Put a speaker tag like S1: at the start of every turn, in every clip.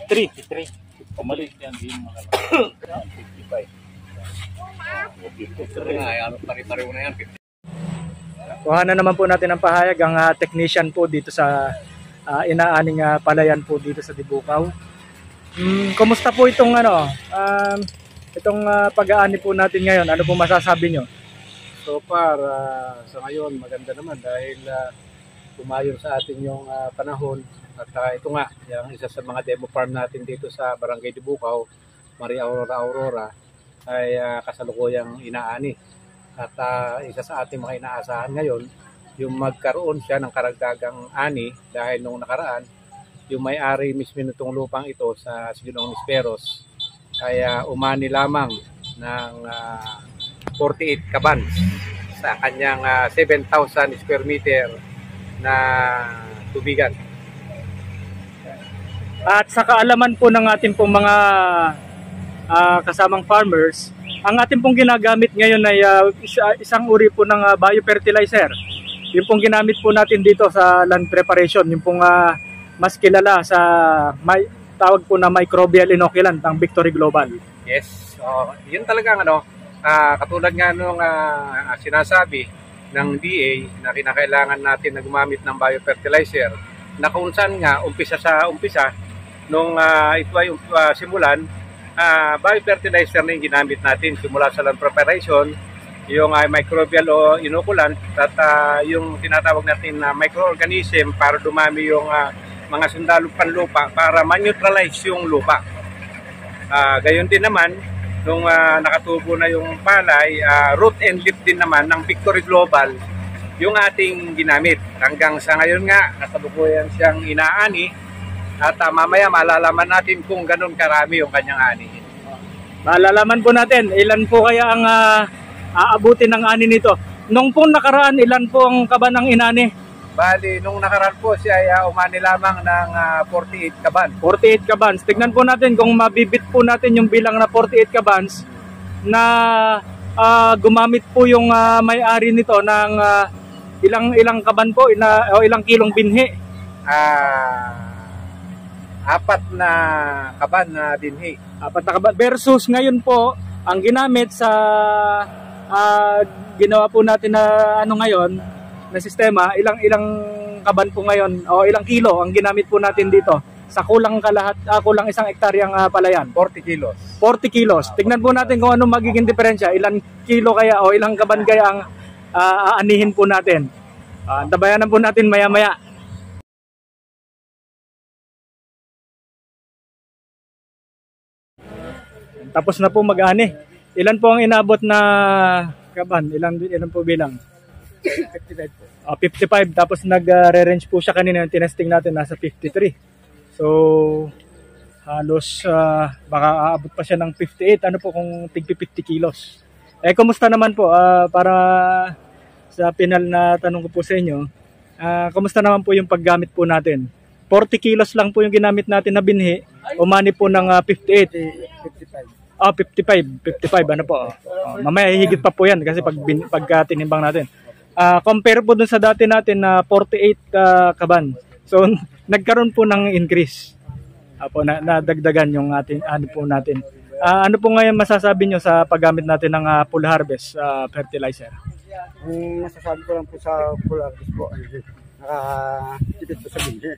S1: 53.
S2: 53. Pumalik yan din mga 55. 53 nga, ano pare-pareho na yan.
S1: Kuha na naman po natin ang pahayag ang technician po dito sa inaaning palayan po dito sa Dibukaw. Kumusta po itong pag-aani po natin ngayon? Ano po masasabi nyo?
S3: So far, sa ngayon maganda naman dahil pumayon sa atin yung panahon at ito nga, yung isa sa mga demo farm natin dito sa Barangay Dibukaw, Maria Aurora ay kasalukuyang inaani. At isa sa ating mga inaasahan ngayon, yung magkaroon siya ng karagdagang ani dahil nung nakaraan, yung may-ari mismo nitong lupang ito sa Ginoong Nisperos ay umani lamang ng 48 kabans sa kanyang 7,000 square meter na tubigan.
S1: At sa kaalaman po ng ating pong mga kasamang farmers, ang ating pong ginagamit ngayon ay isang uri po ng biofertilizer. Yung pong ginamit po natin dito sa land preparation, yung pong mas kilala sa tawag po na microbial inoculant ng Victory Global.
S3: Yes, yun talagang katulad nga nung sinasabi ng DA na kinakailangan natin na gumamit ng biofertilizer na kung saan nga umpisa nung ito ay simulan, biofertilizer na yung ginamit natin simula sa land preparation, yung microbial o inoculant at yung tinatawag natin na microorganism para dumami yung mga sundalo panlupa para ma-neutralize yung lupa. Gayon din naman, nung nakatubo na yung palay, root and leaf din naman ng Victory Global yung ating ginamit. Hanggang sa ngayon nga, kasalukuyan siyang inaani at mamaya malalaman natin kung ganun karami yung kanyang ani.
S1: Malalaman po natin ilan po kaya ang aabutin ng ani nito. Nung pong nakaraan, ilan po ang kaban ng inani?
S3: Bali, nung nakaraan po siya ay umani lamang ng 48 kaban.
S1: 48 kabans. Tignan po natin kung mabibit po natin yung bilang na 48 kabans na gumamit po yung may-ari nito ng ilang kaban po o ilang kilong binhi.
S3: 4 na kaban na binhi.
S1: 4 na kaban versus ngayon po ang ginamit sa ginawa po natin na ngayon na sistema, ilang kaban po ngayon o ilang kilo ang ginamit po natin dito sa kulang isang hektaryang palayan.
S3: 40 kilos.
S1: 40 kilos. Tignan po natin kung ano magiging diferensya, ilang kilo kaya o ilang kaban kaya ang aanihin po natin. Tabayanan po natin maya-maya. Tapos na po mag-ani. Ilan po ang inabot na kaban? Ilan po bilang?
S3: 55 po.
S1: 55. Tapos nag-range po siya kanina yung tinesting natin nasa 53. So halos baka aabot pa siya ng 58. Ano po kung tig 50 kilos? Kumusta naman po para sa final na tanong ko po sa inyo? Kumusta naman po yung paggamit po natin? 40 kilos lang po yung ginamit natin na binhi. Umani po ng 58. 55. Ano po? Mamaya higit pa po yan kasi pag tinimbang natin. Compare po dun sa dati natin na 48 kaban. So nagkaroon po ng increase. Nadagdagan yung ating ano po natin. Ano po ngayon masasabi nyo sa paggamit natin ng full harvest fertilizer?
S4: Ang masasabi ko lang po sa full harvest po ay nakatipid po sa binhi.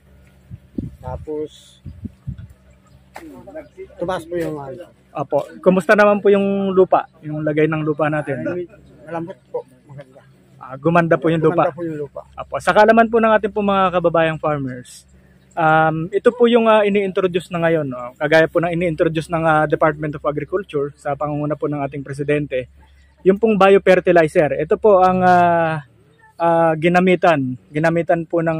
S4: Tapos tumaas po yung
S1: Apo, kumusta naman po yung lupa? Yung lagay ng lupa natin?
S4: malambot po, maganda.
S1: Gumanda po yung lupa.
S4: Gumanda po yung lupa.
S1: Apo, sa kaalaman po ng ating po mga kababayang farmers, ito po yung ini-introduce na ngayon. Kagaya po ng ini-introduce ng Department of Agriculture sa pangunguna po ng ating presidente, yung pong biofertilizer. Ito po ang ginamitan po ng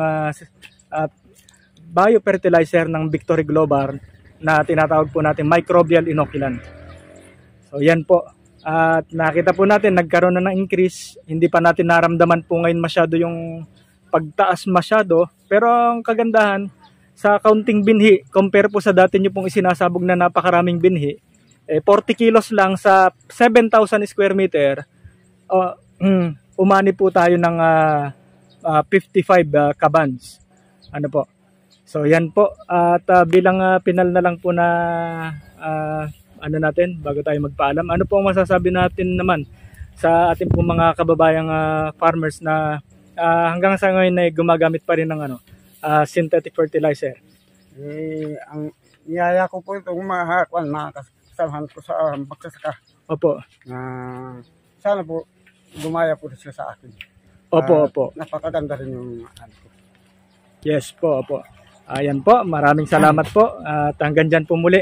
S1: biofertilizer ng Victory Global na tinatawag po natin microbial inoculant. So yan po. At nakita po natin nagkaroon na ng increase. Hindi pa natin naramdaman po ngayon masyado yung pagtaas masyado. Pero ang kagandahan sa kaunting binhi, compare po sa dati nyo pong isinasabog na napakaraming binhi, 40 kilos lang sa 7,000 square meter, umani po tayo ng 55 kabans. Ano po? So yan po, at bilang pinal na lang po na ano natin, bago tayo magpaalam, ano po ang masasabi natin naman sa ating pong mga kababayang farmers na hanggang sa ngayon ay gumagamit pa rin ng synthetic fertilizer?
S4: Ang niyaya ko po itong mga kasamahan ko sa magsasaka.
S1: Opo.
S4: Sana po gumaya po sila sa akin.
S1: Opo.
S4: Napakaganda rin yung ano ko.
S1: Yes po, opo. Ayan po, maraming salamat po at hanggang dyan po muli.